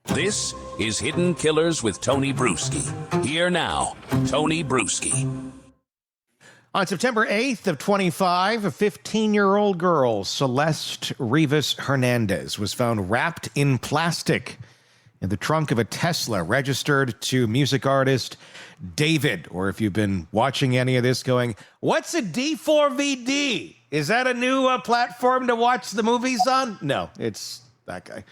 This is Hidden Killers with Tony Brueski. Here now, Tony Brueski. On September 8th of 25, a 15-year-old girl, Celeste Rivas Hernandez, was found wrapped in plastic in the trunk of a Tesla registered to music artist David. Or if you've been watching any of this going, what's a D4vd? Is that a new platform to watch the movies on? No, it's that guy.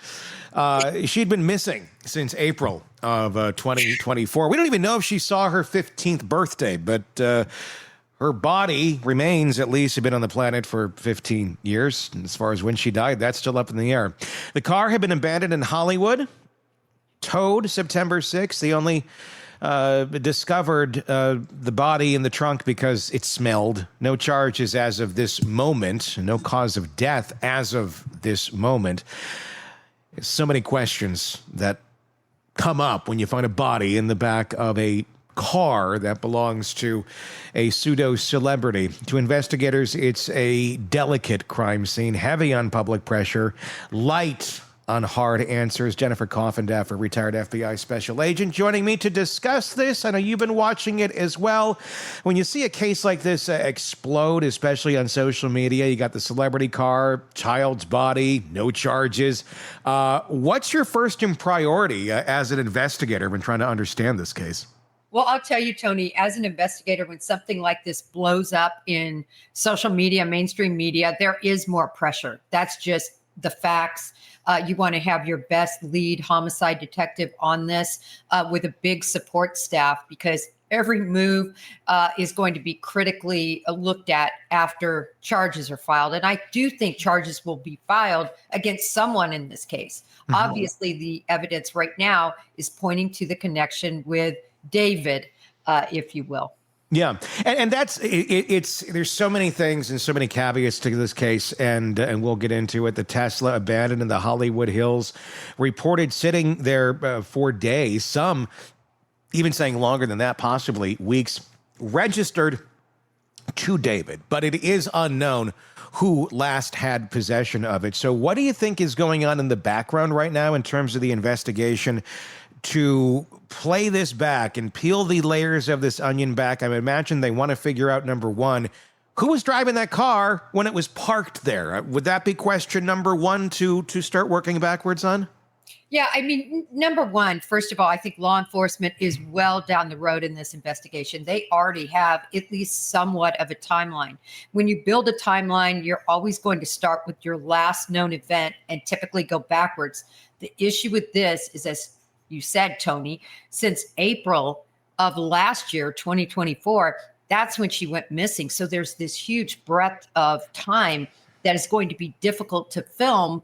She'd been missing since April of 2024. We don't even know if she saw her 15th birthday, but her body remains, at least, had been on the planet for 15 years. And as far as when she died, that's still up in the air. The car had been abandoned in Hollywood, towed September 6th. They only discovered the body in the trunk because it smelled. No charges as of this moment. No cause of death as of this moment. So many questions that come up when you find a body in the back of a car that belongs to a pseudo-celebrity. To investigators, it's a delicate crime scene, heavy on public pressure, light on hard answers. Jennifer Coffindaffer, retired FBI special agent, joining me to discuss this. I know you've been watching it as well. When you see a case like this explode, especially on social media, you got the celebrity car, child's body, no charges. What's your first priority as an investigator when trying to understand this case? Well, I'll tell you, Tony, as an investigator, when something like this blows up in social media, mainstream media, there is more pressure. That's just the facts. You want to have your best lead homicide detective on this with a big support staff, because every move is going to be critically looked at after charges are filed. And I do think charges will be filed against someone in this case. Mm-hmm. Obviously, the evidence right now is pointing to the connection with David, if you will. Yeah, and that's it's. There's so many things and so many caveats to this case, and we'll get into it. The Tesla abandoned in the Hollywood Hills, reported sitting there for days. Some even saying longer than that, possibly weeks. Registered to David, but it is unknown who last had possession of it. So, what do you think is going on in the background right now in terms of the investigation to play this back and peel the layers of this onion back? I imagine they want to figure out, number one, who was driving that car when it was parked there? Would that be question number one to start working backwards on? Yeah, I mean, number one, first of all, I think law enforcement is well down the road in this investigation. They already have at least somewhat of a timeline. When you build a timeline, you're always going to start with your last known event and typically go backwards. The issue with this is, as you said, Tony, since April of last year, 2024, that's when she went missing. So there's this huge breadth of time that is going to be difficult to film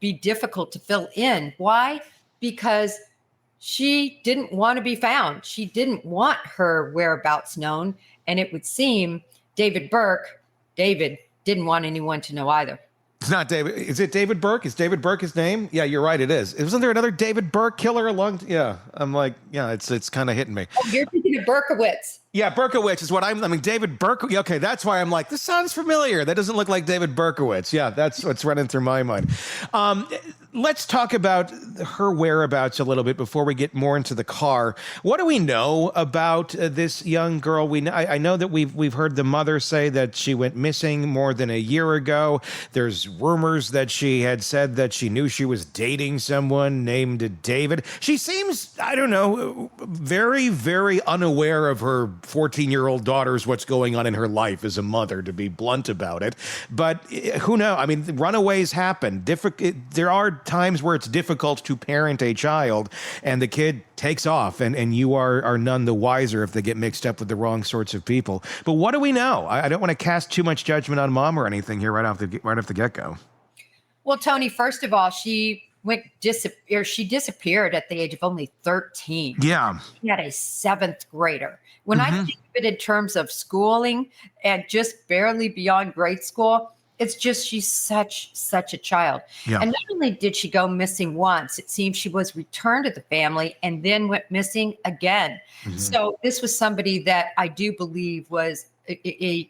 be difficult to fill in. Why? Because she didn't want to be found. She didn't want her whereabouts known. And it would seem David didn't want anyone to know either. It's not David. Is it David Burke? Is David Burke his name? Yeah, you're right. It is. Wasn't there another David Burke killer Yeah, I'm like, yeah, it's kind of hitting me. Oh, you're thinking of Berkowitz. Yeah, Berkowitz is what I mean, David Burke. Okay, that's why I'm like, this sounds familiar. That doesn't look like David Berkowitz. Yeah, that's what's running through my mind. Let's talk about her whereabouts a little bit before we get more into the car. What do we know about this young girl? I know that we've heard the mother say that she went missing more than a year ago. There's rumors that she had said that she knew she was dating someone named David. She seems, I don't know, very, very unaware of her 14-year-old daughter's what's going on in her life as a mother, to be blunt about it. But who knows? I mean, runaways happen. There are times where it's difficult to parent a child, and the kid takes off, and you are none the wiser if they get mixed up with the wrong sorts of people. But what do we know? I don't want to cast too much judgment on mom or anything here right off the get-go. Well, Tony, first of all, she disappeared at the age of only 13. Yeah. She had a 7th grader. When I think of it in terms of schooling and just barely beyond grade school, it's just she's such a child. Yeah. And not only did she go missing once, it seems she was returned to the family and then went missing again. Mm-hmm. So this was somebody that I do believe was a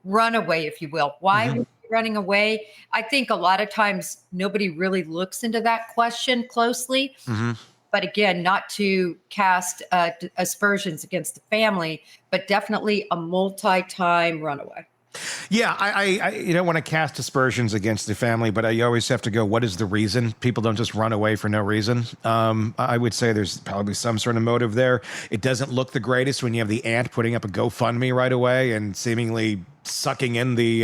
runaway, if you will. Why was she running away? I think a lot of times nobody really looks into that question closely. But again, not to cast aspersions against the family, but definitely a multi-time runaway. Yeah, I you don't want to cast aspersions against the family, but you always have to go, what is the reason? People don't just run away for no reason. I would say there's probably some sort of motive there. It doesn't look the greatest when you have the aunt putting up a GoFundMe right away and seemingly sucking in the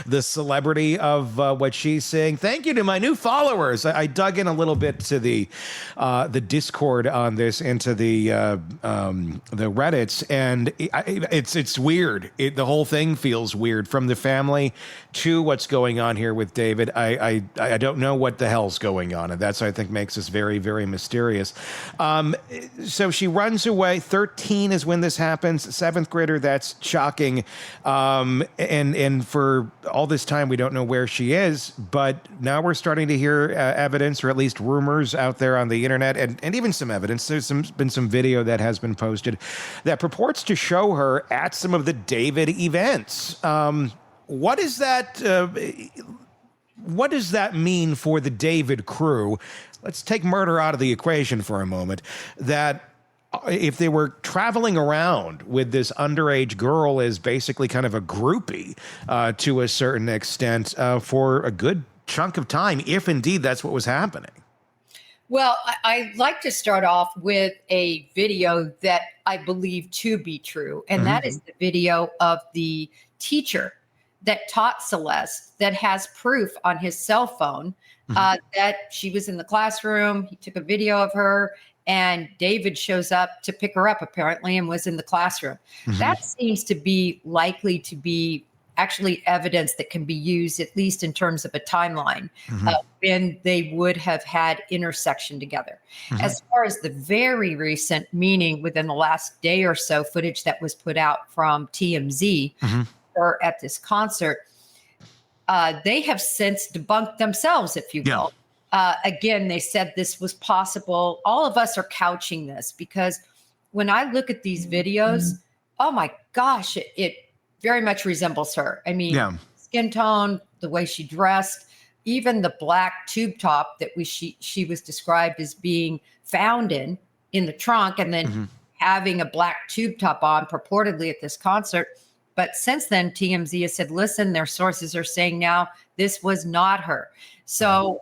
the celebrity of what she's saying. Thank you to my new followers. I dug in a little bit to the Discord on this, into the Reddits, and it's weird. The whole thing feels weird, from the family to what's going on here with David. I don't know what the hell's going on, and that's, I think, makes this very, very mysterious. So she runs away. 13 is when this happens. Seventh grader. That's shocking. And for all this time, we don't know where she is, but now we're starting to hear evidence, or at least rumors out there on the internet, and even some evidence. There's been some video that has been posted that purports to show her at some of the David events. What is that? What does that mean for the David crew? Let's take murder out of the equation for a moment. That if they were traveling around with this underage girl as basically kind of a groupie to a certain extent for a good chunk of time, if indeed that's what was happening. Well, I'd like to start off with a video that I believe to be true, and that is the video of the teacher that taught Celeste, that has proof on his cell phone that she was in the classroom. He took a video of her, and David shows up to pick her up, apparently, and was in the classroom. That seems to be likely to be actually evidence that can be used, at least in terms of a timeline, when they would have had intersection together. As far as the very recent, meaning within the last day or so, footage that was put out from TMZ or at this concert, they have since debunked themselves, if you will. Again, they said this was possible. All of us are couching this because when I look at these videos, oh my gosh, it very much resembles her. I mean, skin tone, the way she dressed, even the black tube top that she was described as being found in the trunk, and then having a black tube top on purportedly at this concert. But since then, TMZ has said, listen, their sources are saying now this was not her. So,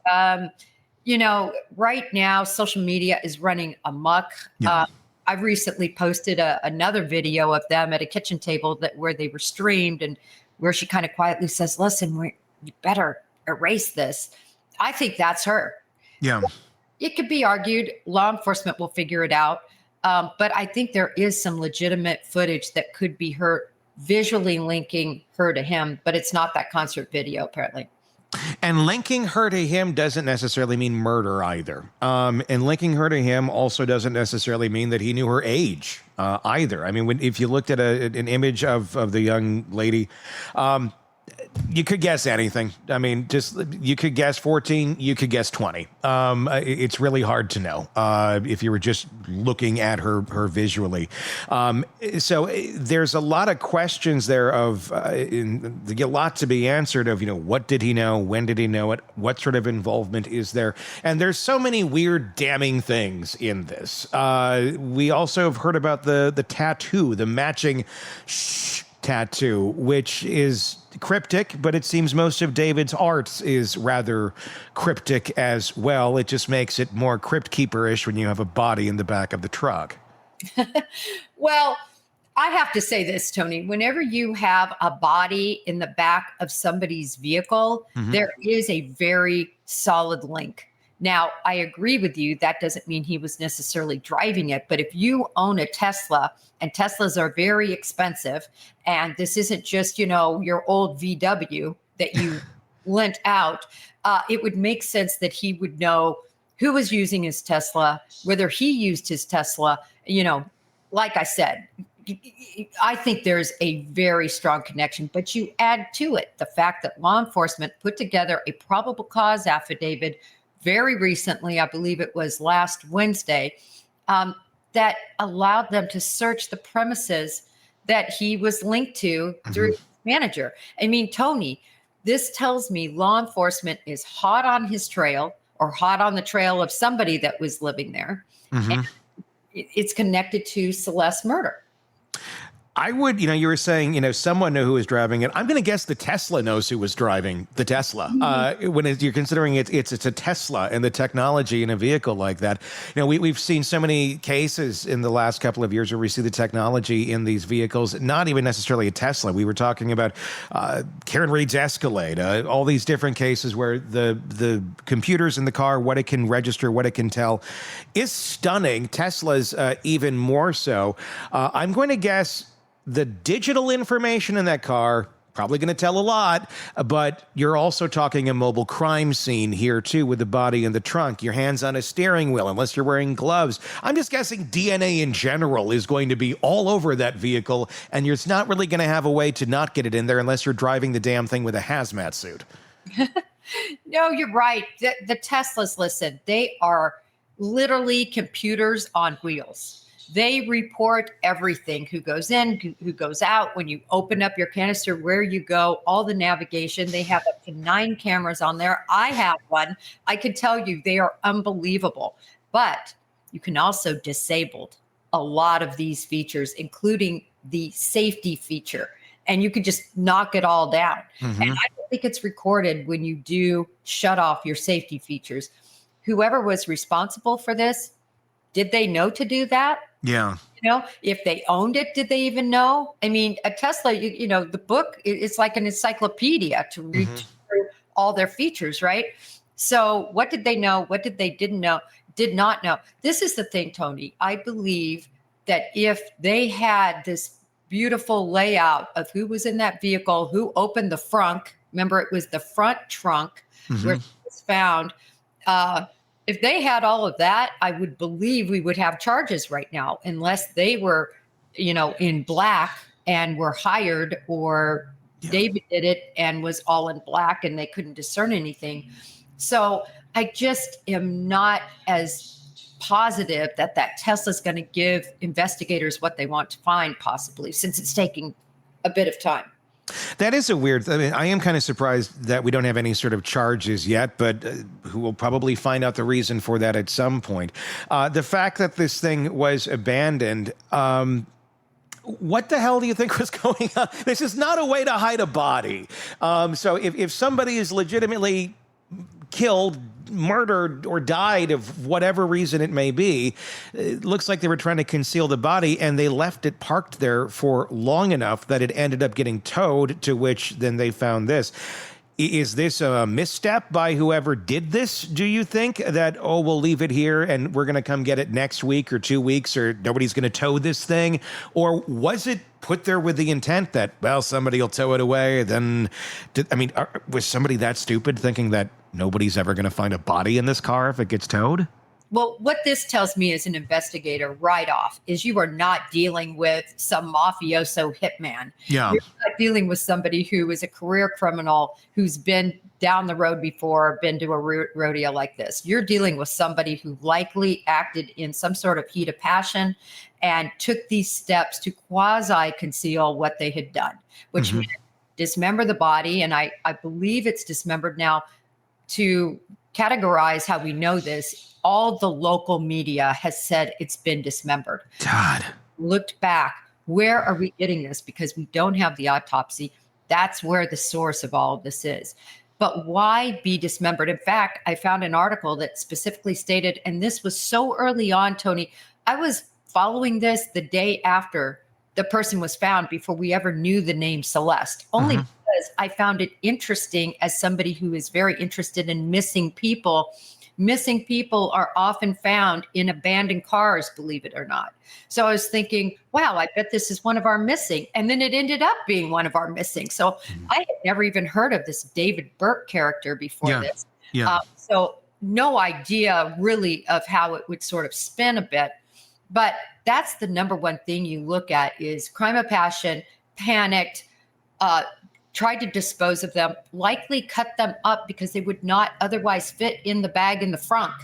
right now, social media is running amok. I recently posted another video of them at a kitchen table where they were streamed, and where she kind of quietly says, listen, you better erase this. I think that's her. Yeah. It could be argued. Law enforcement will figure it out. But I think there is some legitimate footage that could be her visually linking her to him, but it's not that concert video, apparently. And linking her to him doesn't necessarily mean murder either. And linking her to him also doesn't necessarily mean that he knew her age either. I mean, if you looked at an image of the young lady, you could guess anything. I mean, you could guess 14, you could guess 20. It's really hard to know if you were just looking at her visually. So there's a lot of questions there a lot to be answered of, what did he know? When did he know it? What sort of involvement is there? And there's so many weird, damning things in this. We also have heard about the tattoo, the matching tattoo, which is cryptic, but it seems most of David's art is rather cryptic as well. It just makes it more crypt keeper-ish when you have a body in the back of the truck. Well, I have to say this, Tony. Whenever you have a body in the back of somebody's vehicle, there is a very solid link. Now, I agree with you. That doesn't mean he was necessarily driving it. But if you own a Tesla, and Teslas are very expensive, and this isn't just, your old VW that you lent out, it would make sense that he would know who was using his Tesla, whether he used his Tesla. Like I said, I think there's a very strong connection, but you add to it the fact that law enforcement put together a probable cause affidavit very recently, I believe it was last Wednesday, that allowed them to search the premises that he was linked to through his manager. I mean, Tony, this tells me law enforcement is hot on his trail or hot on the trail of somebody that was living there. And it's connected to Celeste's murder. I would, you were saying, someone knew who was driving it. I'm going to guess the Tesla knows who was driving the Tesla. When you're considering it's a Tesla and the technology in a vehicle like that. We've seen so many cases in the last couple of years where we see the technology in these vehicles, not even necessarily a Tesla. We were talking about Karen Reed's Escalade, all these different cases where the computers in the car, what it can register, what it can tell, is stunning. Tesla's even more so. I'm going to guess the digital information in that car, probably going to tell a lot, but you're also talking a mobile crime scene here too with the body in the trunk, your hands on a steering wheel, unless you're wearing gloves. I'm just guessing DNA in general is going to be all over that vehicle, and you're not really going to have a way to not get it in there unless you're driving the damn thing with a hazmat suit. No, you're right. The Teslas, listen, they are literally computers on wheels. They report everything, who goes in, who goes out, when you open up your canister, where you go, all the navigation. They have up to 9 cameras on there. I have one. I can tell you they are unbelievable. But you can also disable a lot of these features, including the safety feature. And you can just knock it all down. And I don't think it's recorded when you do shut off your safety features. Whoever was responsible for this, did they know to do that? Yeah. If they owned it, did they even know? I mean, a Tesla, the book, it's like an encyclopedia to read through all their features, right? So what did they know? What did they did not know? This is the thing, Tony. I believe that if they had this beautiful layout of who was in that vehicle, who opened the frunk, remember it was the front trunk where it was found, if they had all of that, I would believe we would have charges right now, unless they were, in black and were hired, or David did it and was all in black and they couldn't discern anything. So I just am not as positive that Tesla is going to give investigators what they want to find, possibly, since it's taking a bit of time. That is a weird, I am kind of surprised that we don't have any sort of charges yet, but who will probably find out the reason for that at some point. The fact that this thing was abandoned, what the hell do you think was going on? This is not a way to hide a body. So if somebody is legitimately killed, murdered, or died of whatever reason it may be, it looks like they were trying to conceal the body, and they left it parked there for long enough that it ended up getting towed, to which then they found this. Is this a misstep by whoever did this, do you think? That, we'll leave it here and we're going to come get it next week or 2 weeks, or nobody's going to tow this thing? Or was it put there with the intent that, somebody will tow it away? Then, was somebody that stupid thinking that nobody's ever going to find a body in this car if it gets towed? Well, what this tells me as an investigator right off is you are not dealing with some mafioso hitman. Yeah. You're not dealing with somebody who is a career criminal who's been down the road before, been to a rodeo like this. You're dealing with somebody who likely acted in some sort of heat of passion and took these steps to quasi-conceal what they had done, which meant dismember the body. And I believe it's dismembered now. To categorize how we know this, all the local media has said it's been dismembered. God. Looked back, where are we getting this? Because we don't have the autopsy. That's where the source of all of this is. But why be dismembered? In fact, I found an article that specifically stated, and this was so early on, Tony, I was following this the day after the person was found, before we ever knew the name Celeste, only because I found it interesting as somebody who is very interested in missing people. Missing people are often found in abandoned cars, believe it or not. So I was thinking, wow, I bet this is one of our missing. And then it ended up being one of our missing. So I had never even heard of this David Burke character before this. Yeah. So no idea really of how it would sort of spin a bit. But that's the number one thing you look at is crime of passion, panicked, tried to dispose of them, likely cut them up because they would not otherwise fit in the bag in the frunk.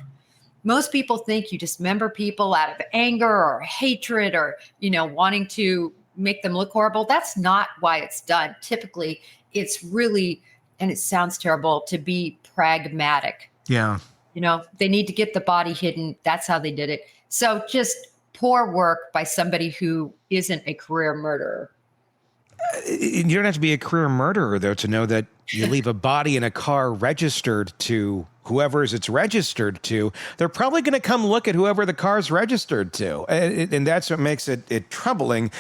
Most people think you dismember people out of anger or hatred or, wanting to make them look horrible. That's not why it's done. Typically, it's really and it sounds terrible, to be pragmatic. Yeah. They need to get the body hidden. That's how they did it. So just poor work by somebody who isn't a career murderer. You don't have to be a career murderer, though, to know that you leave a body in a car registered to whoever it's registered to. They're probably going to come look at whoever the car's registered to. And that's what makes it troubling,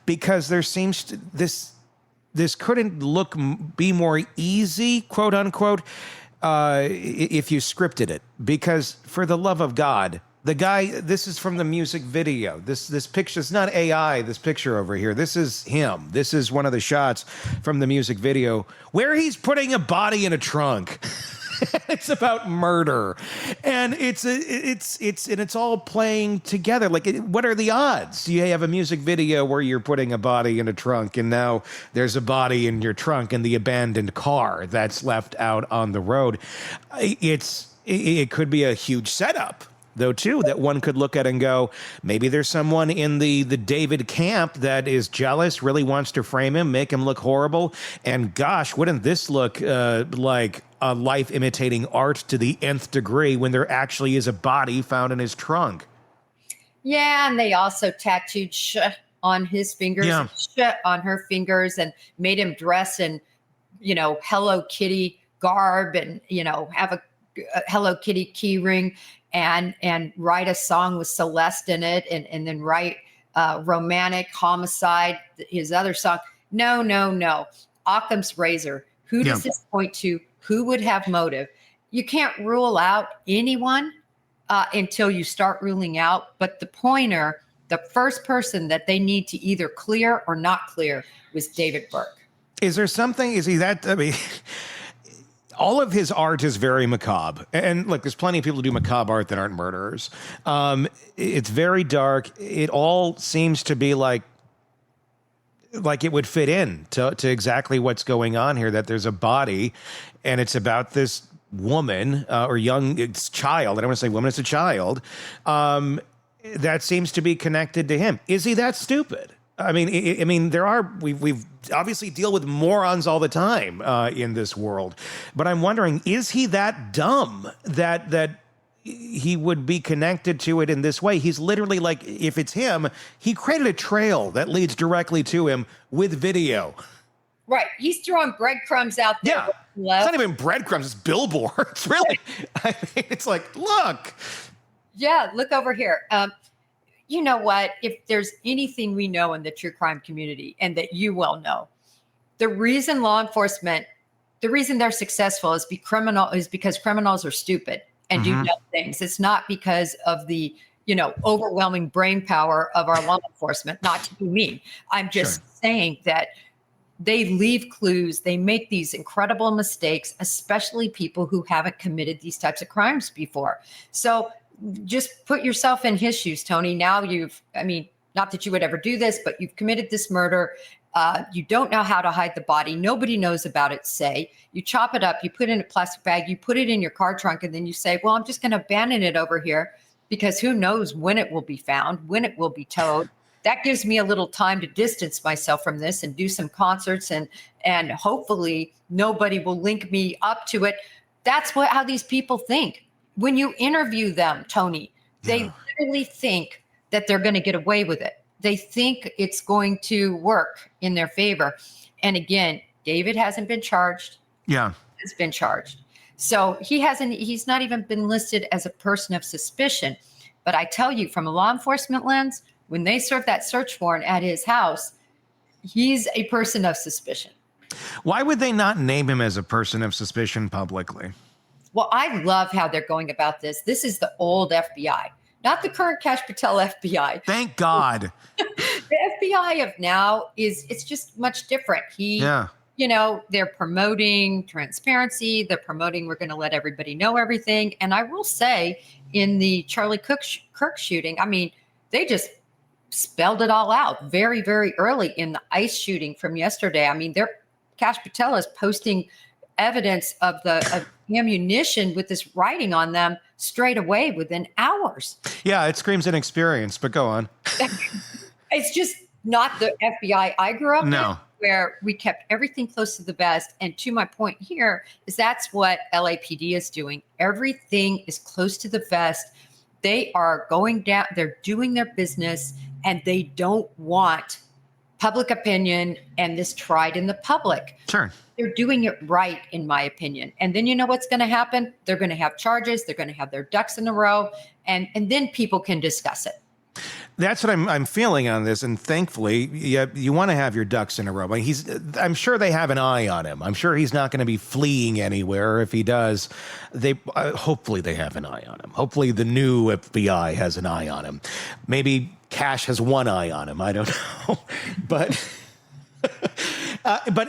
because there seems to, this couldn't be more easy, quote unquote, if you scripted it. Because for the love of God, the guy, this is from the music video. This picture is not AI, this picture over here. This is him. This is one of the shots from the music video where he's putting a body in a trunk. It's about murder. And it's all playing together. Like, what are the odds? You have a music video where you're putting a body in a trunk, and now there's a body in your trunk in the abandoned car that's left out on the road. It could be a huge setup, though, too, that one could look at and go, maybe there's someone in the David camp that is jealous, really wants to frame him, make him look horrible. And gosh, wouldn't this look like a life imitating art to the nth degree when there actually is a body found in his trunk? Yeah, and they also tattooed "sh" on his fingers, and "sh" on her fingers, and made him dress in, Hello Kitty garb, and, have a Hello Kitty key ring, and write a song with Celeste in it, and then write Romantic, Homicide, his other song. No. Occam's razor. Who does this point to? Who would have motive? You can't rule out anyone until you start ruling out. But the first person that they need to either clear or not clear was David Burke. Is there something, is he that, I mean, all of his art is very macabre. And look, there's plenty of people who do macabre art that aren't murderers. It's very dark. It all seems to be like it would fit in to exactly what's going on here, that there's a body and it's about this woman or it's child. I don't want to say woman, it's a child that seems to be connected to him. Is he that stupid? I mean, we've obviously deal with morons all the time in this world, but I'm wondering, is he that dumb that he would be connected to it in this way? He's literally, like, if it's him, he created a trail that leads directly to him with video. Right. He's throwing breadcrumbs out there. Yeah. It's not even breadcrumbs, it's billboards. Really. I mean, it's like, look. Yeah, look over here. You know what? If there's anything we know in the true crime community, and that you well know, the reason they're successful is because criminals are stupid and do dumb things. It's not because of the, overwhelming brain power of our law enforcement, not to be mean. I'm just saying that they leave clues. They make these incredible mistakes, especially people who haven't committed these types of crimes before. So just put yourself in his shoes, Tony. Now not that you would ever do this, but you've committed this murder. You don't know how to hide the body. Nobody knows about it. Say you chop it up, you put it in a plastic bag, you put it in your car trunk, and then you say, well, I'm just going to abandon it over here because who knows when it will be found, when it will be towed. That gives me a little time to distance myself from this and do some concerts, and hopefully nobody will link me up to it. That's how these people think. When you interview them, Tony, they literally think that they're going to get away with it. They think it's going to work in their favor. And again, David hasn't been charged. Yeah. Has been charged. So he's not even been listed as a person of suspicion. But I tell you, from a law enforcement lens, when they serve that search warrant at his house, he's a person of suspicion. Why would they not name him as a person of suspicion publicly? Well, I love how they're going about this. This is the old FBI, not the current Kash Patel FBI. Thank God. The FBI of now it's just much different. They're promoting transparency. They're promoting we're going to let everybody know everything. And I will say, in the Charlie Kirk shooting, they just spelled it all out very, very early in the ICE shooting from yesterday. Kash Patel is posting evidence of the ammunition with this writing on them straight away within hours. Yeah, it screams inexperience, but go on. It's just not the FBI I grew up with. where we kept everything close to the vest. And to my point here is that's what LAPD is doing. Everything is close to the vest. They are going down, they're doing their business, and they don't want public opinion and this tried in the public. Sure. They're doing it right, in my opinion. And then you know what's going to happen? They're going to have charges. They're going to have their ducks in a row, and then people can discuss it. That's what I'm feeling on this, and thankfully, you want to have your ducks in a row. I mean, I'm sure they have an eye on him. I'm sure he's not going to be fleeing anywhere. If he does, hopefully they have an eye on him. Hopefully the new FBI has an eye on him. Maybe Cash has one eye on him. I don't know, but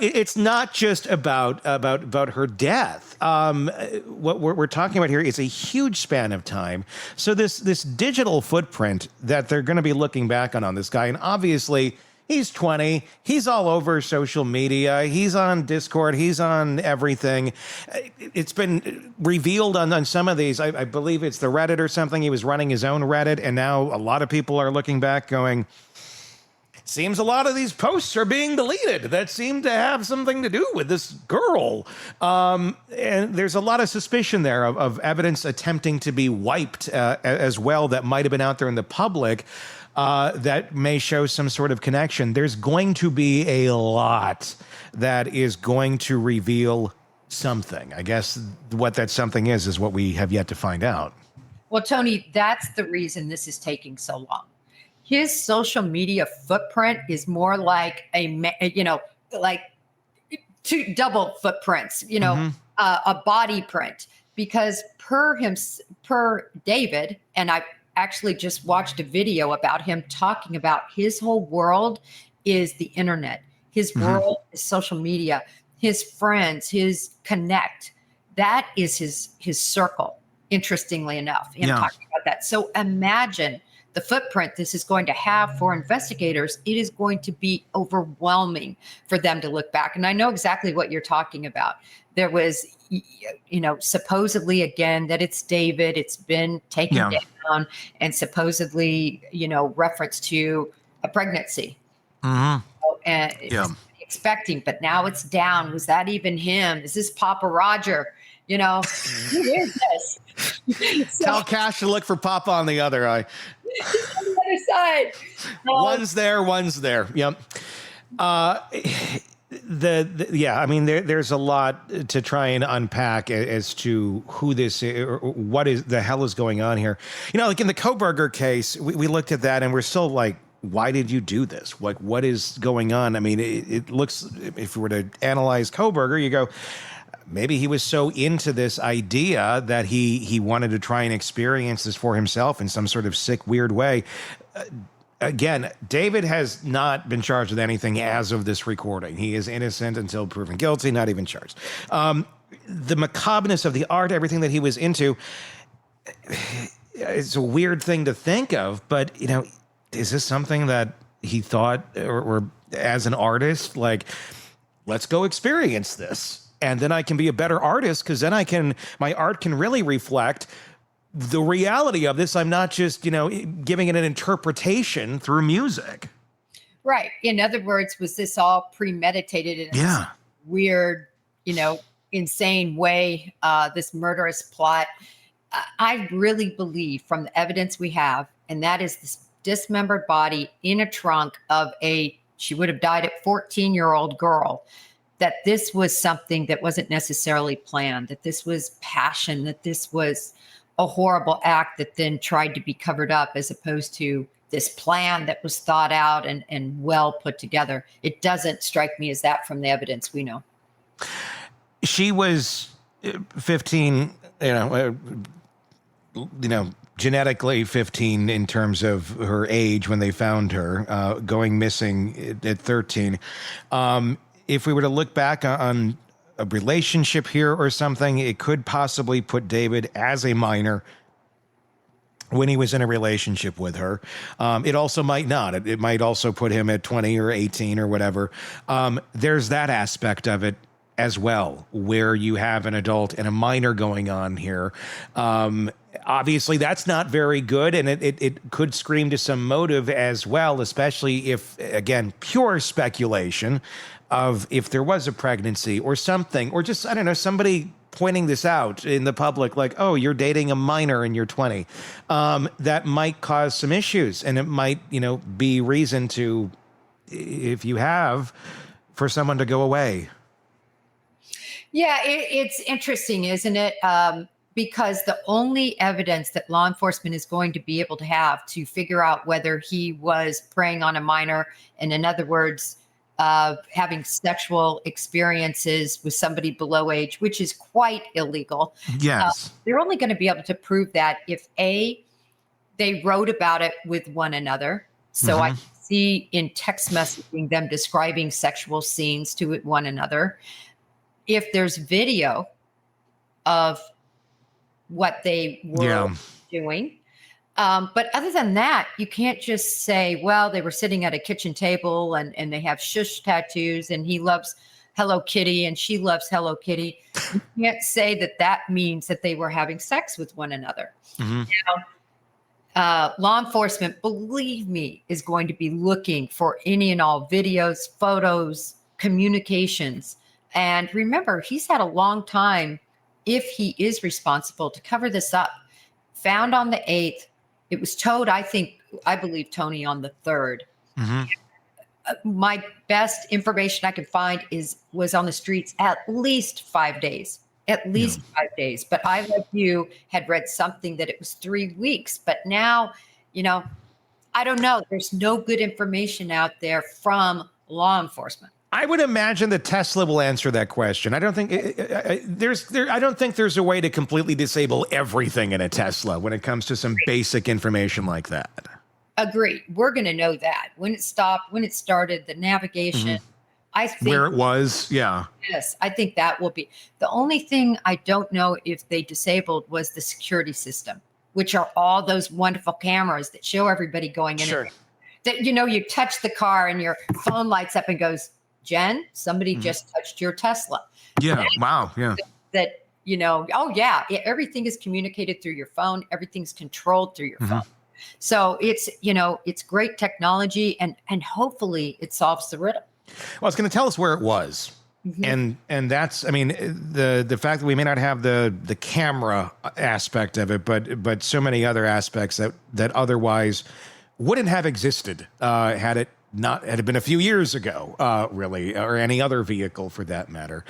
it's not just about her death. What we're talking about here is a huge span of time. So this digital footprint that they're going to be looking back on this guy, and obviously he's 20, he's all over social media, he's on Discord, he's on everything. It's been revealed on some of these. I believe it's the Reddit or something. He was running his own Reddit, and now a lot of people are looking back going, seems a lot of these posts are being deleted that seem to have something to do with this girl. And there's a lot of suspicion there of evidence attempting to be wiped as well that might have been out there in the public that may show some sort of connection. There's going to be a lot that is going to reveal something. I guess what that something is what we have yet to find out. Well, Tony, that's the reason this is taking so long. His social media footprint is more like like two double footprints, a body print, because per David, and I actually just watched a video about him talking about his whole world is the internet. His world is social media, his friends, his connect. That is his circle, interestingly enough, him talking about that. So imagine the footprint this is going to have for investigators. It is going to be overwhelming for them to look back. And I know exactly what you're talking about. There was, supposedly, again, that it's David. It's been taken down, and supposedly, reference to a pregnancy. And expecting, but now it's down. Was that even him? Is this Papa Roger? Who is this? Tell Cash to look for Papa on the other eye. On the other side. One's there. Yep. There's a lot to try and unpack as to who this is, or what is the hell is going on here. Like in the Kohberger case, we looked at that and we're still like, why did you do this? Like, what is going on? I mean, it looks, if we were to analyze Kohberger, you go, maybe he was so into this idea that he wanted to try and experience this for himself in some sort of sick, weird way. Again, David has not been charged with anything as of this recording. He is innocent until proven guilty, not even charged. The macabreness of the art, everything that he was into, it's a weird thing to think of, but, is this something that he thought, or as an artist, like, let's go experience this? And then I can be a better artist, because then my art can really reflect the reality of this. I'm not just, giving it an interpretation through music. Right. In other words, was this all premeditated in a weird, insane way, this murderous plot? I really believe from the evidence we have, and that is this dismembered body in a trunk of she would have died at 14-year-old girl, that this was something that wasn't necessarily planned, that this was passion, that this was a horrible act that then tried to be covered up, as opposed to this plan that was thought out and well put together. It doesn't strike me as that from the evidence we know. She was 15, genetically 15 in terms of her age when they found her, going missing at 13. If we were to look back on a relationship here or something, it could possibly put David as a minor when he was in a relationship with her. It also might not. It might also put him at 20 or 18 or whatever. There's that aspect of it as well, where you have an adult and a minor going on here. Obviously, that's not very good, and it could scream to some motive as well, especially if, again, pure speculation of if there was a pregnancy or something, or just, I don't know, somebody pointing this out in the public, like, oh, you're dating a minor and you're 20. That might cause some issues, and it might, be reason to, if you have, for someone to go away. Yeah, it's interesting, isn't it? Because the only evidence that law enforcement is going to be able to have to figure out whether he was preying on a minor, and in other words, having sexual experiences with somebody below age, which is quite illegal. Yes. They're only going to be able to prove that if A, they wrote about it with one another. So I see in text messaging them describing sexual scenes to one another. If there's video of what they were doing. But other than that, you can't just say, well, they were sitting at a kitchen table and they have shush tattoos and he loves Hello Kitty and she loves Hello Kitty. You can't say that means that they were having sex with one another. Now, law enforcement, believe me, is going to be looking for any and all videos, photos, communications. And remember, he's had a long time, if he is responsible, to cover this up. Found on the 8th. It was towed, I believe, Tony, on the 3rd. My best information I could find was on the streets at least 5 days. At least 5 days. But I, like you, had read something that it was 3 weeks. But now, I don't know. There's no good information out there from law enforcement. I would imagine that Tesla will answer that question. I don't think I don't think there's a way to completely disable everything in a Tesla when it comes to some basic information like that. Agreed. We're going to know that when it stopped, when it started, the navigation. I think where it was. Yeah. Yes, I think that will be the only thing. I don't know if they disabled was the security system, which are all those wonderful cameras that show everybody going in. Sure. That you touch the car and your phone lights up and goes, Jen, somebody just touched your Tesla. Yeah. Wow. Yeah. That, oh yeah, everything is communicated through your phone. Everything's controlled through your phone. So it's great technology and hopefully it solves the riddle. Well, it's going to tell us where it was. And that's, the fact that we may not have the camera aspect of it, but so many other aspects that otherwise wouldn't have existed had it been a few years ago, really, or any other vehicle for that matter.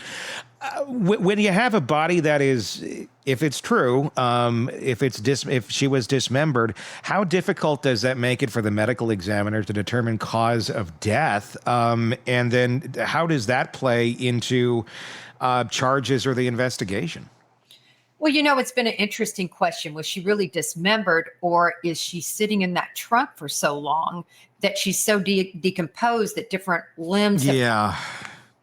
When you have a body that is, if it's true, if she was dismembered, how difficult does that make it for the medical examiner to determine cause of death? And then how does that play into charges or the investigation? Well, it's been an interesting question. Was she really dismembered, or is she sitting in that trunk for so long that she's so decomposed that different limbs have...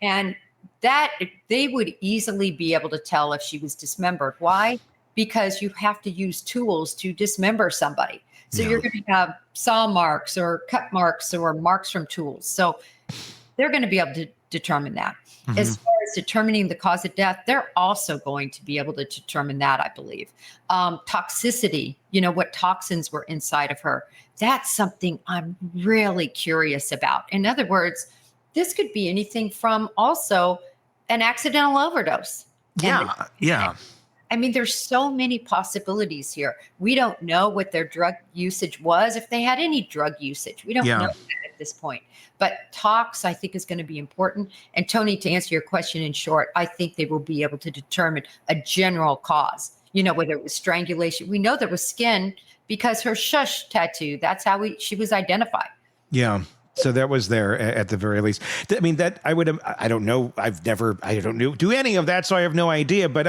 And that they would easily be able to tell if she was dismembered. Why? Because you have to use tools to dismember somebody. So you're going to have saw marks or cut marks or marks from tools. So they're going to be able to determine that. As far as determining the cause of death, they're also going to be able to determine that, I believe. Toxicity, what toxins were inside of her. That's something I'm really curious about. In other words, this could be anything from also an accidental overdose. There's so many possibilities here. We don't know what their drug usage was, if they had any drug usage. We don't know that at this point. But tox, I think, is going to be important. And Tony, to answer your question in short, I think they will be able to determine a general cause, whether it was strangulation. We know there was skin because her shush tattoo, that's how she was identified. Yeah. So that was there at the very least. I don't know. I don't do any of that, so I have no idea. But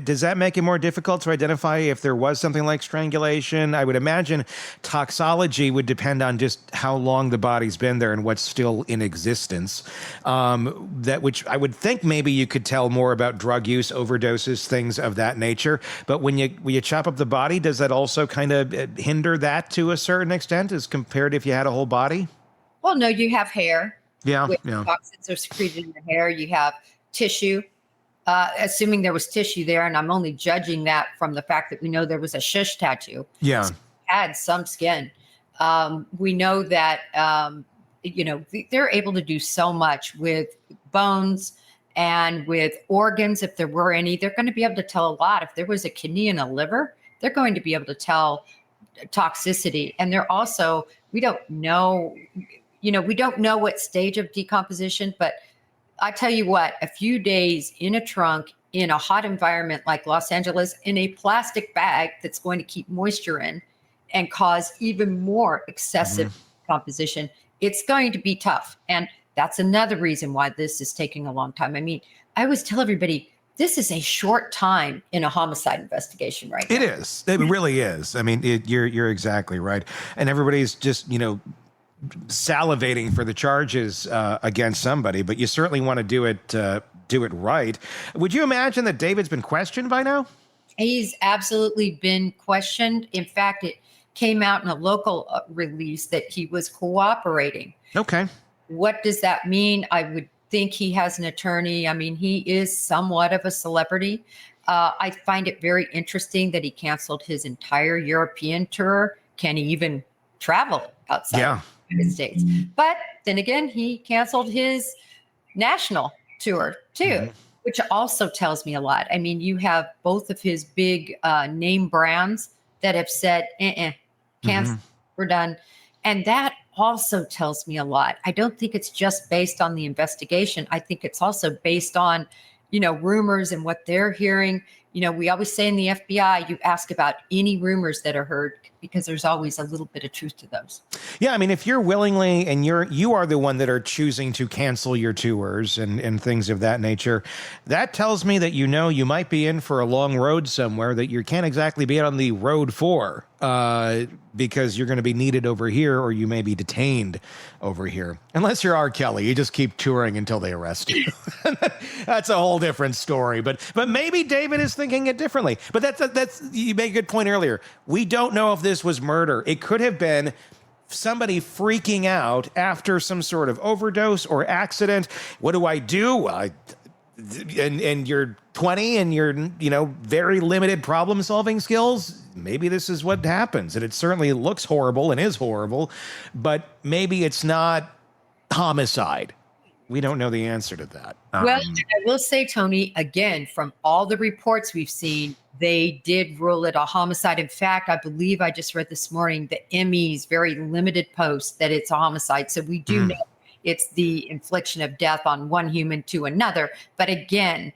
does that make it more difficult to identify if there was something like strangulation? I would imagine toxicology would depend on just how long the body's been there and what's still in existence. Which I would think maybe you could tell more about drug use, overdoses, things of that nature. But when you chop up the body, does that also kind of hinder that to a certain extent as compared if you had a whole body? Well, no, you have hair. Yeah. Toxins are secreted in the hair. You have tissue, assuming there was tissue there, and I'm only judging that from the fact that we know there was a shush tattoo. Yeah. So had some skin. We know that, they're able to do so much with bones and with organs. If there were any, they're going to be able to tell a lot. If there was a kidney and a liver, they're going to be able to tell toxicity. And they're also, we don't know what stage of decomposition, but I tell you what, a few days in a trunk in a hot environment like Los Angeles in a plastic bag that's going to keep moisture in and cause even more excessive composition, it's going to be tough. And that's another reason why this is taking a long time. I mean, I always tell everybody, this is a short time in a homicide investigation right now. It is. It really is. I mean, you're exactly right. And everybody's just, salivating for the charges against somebody, but you certainly want to do it right. Would you imagine that David's been questioned by now? He's absolutely been questioned. In fact, it came out in a local release that he was cooperating. Okay. What does that mean? I would think he has an attorney. I mean, he is somewhat of a celebrity. I find it very interesting that he canceled his entire European tour. Can he even travel outside the United States? But then again, he canceled his national tour too, which also tells me a lot. I mean, you have both of his big name brands that have said, cancel, we're done. And that also tells me a lot. I don't think it's just based on the investigation. I think it's also based on, rumors and what they're hearing. We always say in the FBI, you ask about any rumors that are heard because there's always a little bit of truth to those. Yeah, I mean, if you're willingly and you are the one that are choosing to cancel your tours and things of that nature, that tells me that you might be in for a long road somewhere that you can't exactly be on the road for. Because you're going to be needed over here or you may be detained over here. Unless you're R. Kelly, you just keep touring until they arrest you. That's a whole different story. But maybe David is thinking it differently. But that's you made a good point earlier. We don't know if this was murder. It could have been somebody freaking out after some sort of overdose or accident. What do I do? And you're 20 and you're, very limited problem solving skills. Maybe this is what happens. And it certainly looks horrible and is horrible, but maybe it's not homicide. We don't know the answer to that. Well, I will say, Tony, again, from all the reports we've seen, they did rule it a homicide. In fact, I believe I just read this morning the ME's very limited post that it's a homicide. So we do know it's the infliction of death on one human to another. But again,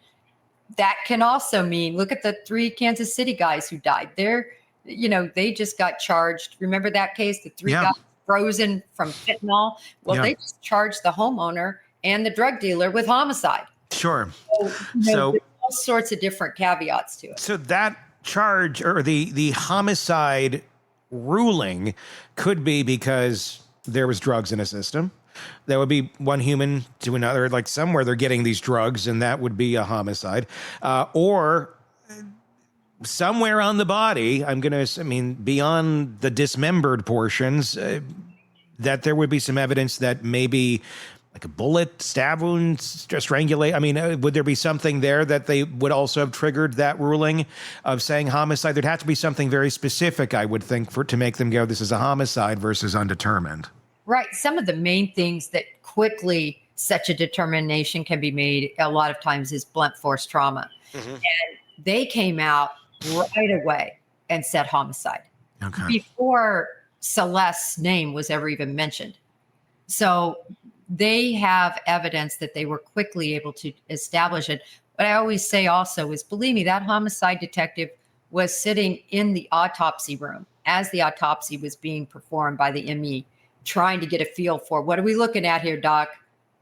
that can also mean, look at the 3 Kansas City guys who died. They just got charged. Remember that case? The 3 guys frozen from fentanyl. Well, they just charged the homeowner and the drug dealer with homicide. Sure. So there's all sorts of different caveats to it. So that charge or the homicide ruling could be because there was drugs in a system. That would be one human to another, like somewhere they're getting these drugs, and that would be a homicide. Or somewhere on the body, beyond the dismembered portions, that there would be some evidence that maybe like a bullet, stab wound, strangulate. Would there be something there that they would also have triggered that ruling of saying homicide? There'd have to be something very specific, I would think, to make them go, this is a homicide versus undetermined. Right. Some of the main things that quickly such a determination can be made a lot of times is blunt force trauma. And they came out right away and said homicide before Celeste's name was ever even mentioned. So they have evidence that they were quickly able to establish it. What I always say also is, believe me, that homicide detective was sitting in the autopsy room as the autopsy was being performed by the ME, trying to get a feel for what are we looking at here, Doc?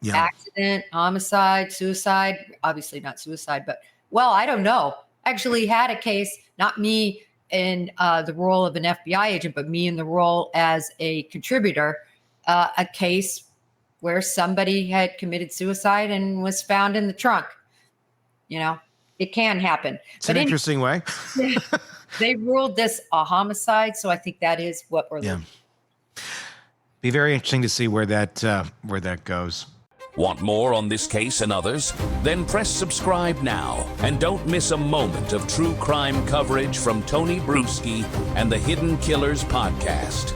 Yeah. Accident, homicide, suicide, obviously not suicide, but I don't know. Actually had a case, not me in the role of an FBI agent, but me in the role as a contributor, a case where somebody had committed suicide and was found in the trunk. It can happen. It's an interesting way. They ruled this a homicide, so I think that is what we're looking. Be very interesting to see where that goes. Want more on this case and others? Then press subscribe now and don't miss a moment of true crime coverage from Tony Brueski and the Hidden Killers podcast.